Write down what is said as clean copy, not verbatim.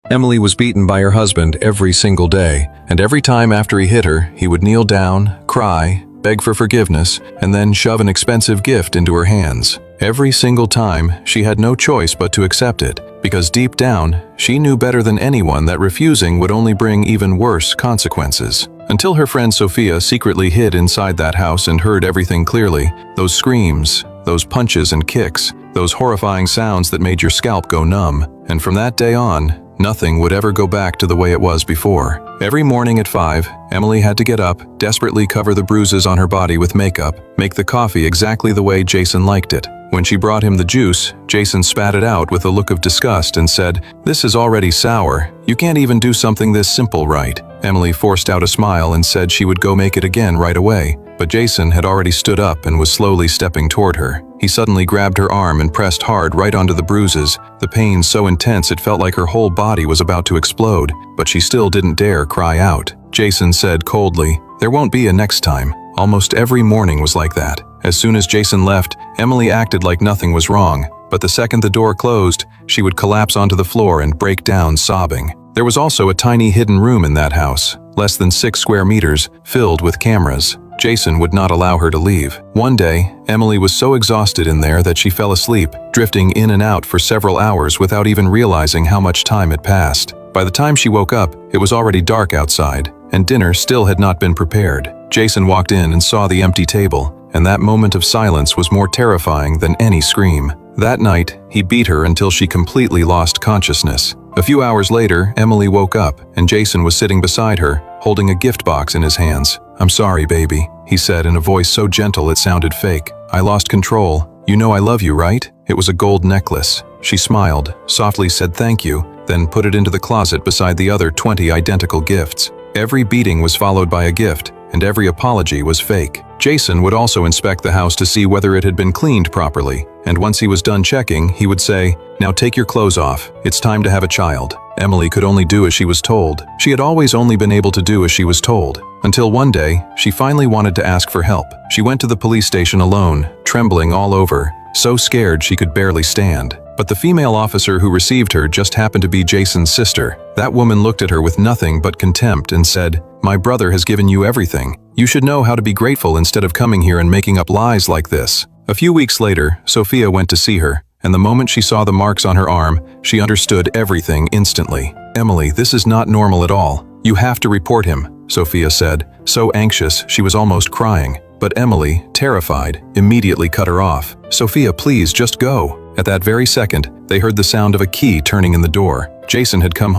Emily was beaten by her husband every single day, and every time after he hit her, he would kneel down, cry, beg for forgiveness, and then shove an expensive gift into her hands. Every single time, she had no choice but to accept it, because deep down, she knew better than anyone that refusing would only bring even worse consequences. Until her friend Sophia secretly hid inside that house and heard everything clearly, those screams, those punches and kicks, those horrifying sounds that made your scalp go numb, and from that day on, nothing would ever go back to the way it was before. Every morning at 5, Emily had to get up, desperately cover the bruises on her body with makeup, make the coffee exactly the way Jason liked it. When she brought him the juice, Jason spat it out with a look of disgust and said, "This is already sour. You can't even do something this simple right." Emily forced out a smile and said she would go make it again right away, but Jason had already stood up and was slowly stepping toward her. He suddenly grabbed her arm and pressed hard right onto the bruises, the pain so intense it felt like her whole body was about to explode, but she still didn't dare cry out. Jason said coldly, "There won't be a next time." Almost every morning was like that. As soon as Jason left, Emily acted like nothing was wrong, but the second the door closed, she would collapse onto the floor and break down sobbing. There was also a tiny hidden room in that house, less than 6 square meters, filled with cameras. Jason would not allow her to leave. One day, Emily was so exhausted in there that she fell asleep, drifting in and out for several hours without even realizing how much time had passed. By the time she woke up, it was already dark outside, and dinner still had not been prepared. Jason walked in and saw the empty table, and that moment of silence was more terrifying than any scream. That night, he beat her until she completely lost consciousness. A few hours later, Emily woke up, and Jason was sitting beside her, holding a gift box in his hands. "I'm sorry, baby," he said in a voice so gentle it sounded fake. "I lost control. You know I love you, right?" It was a gold necklace. She smiled, softly said thank you, then put it into the closet beside the other 20 identical gifts. Every beating was followed by a gift, and every apology was fake. Jason would also inspect the house to see whether it had been cleaned properly, and once he was done checking, he would say, "Now take your clothes off. It's time to have a child." Emily could only do as she was told. She had always only been able to do as she was told, until one day, she finally wanted to ask for help. She went to the police station alone, trembling all over, so scared she could barely stand. But the female officer who received her just happened to be Jason's sister. That woman looked at her with nothing but contempt and said, "My brother has given you everything. You should know how to be grateful instead of coming here and making up lies like this." A few weeks later, Sophia went to see her, and the moment she saw the marks on her arm, she understood everything instantly. "Emily, this is not normal at all. You have to report him," Sophia said, so anxious she was almost crying. But Emily, terrified, immediately cut her off. "Sophia, please, just go." At that very second, they heard the sound of a key turning in the door. Jason had come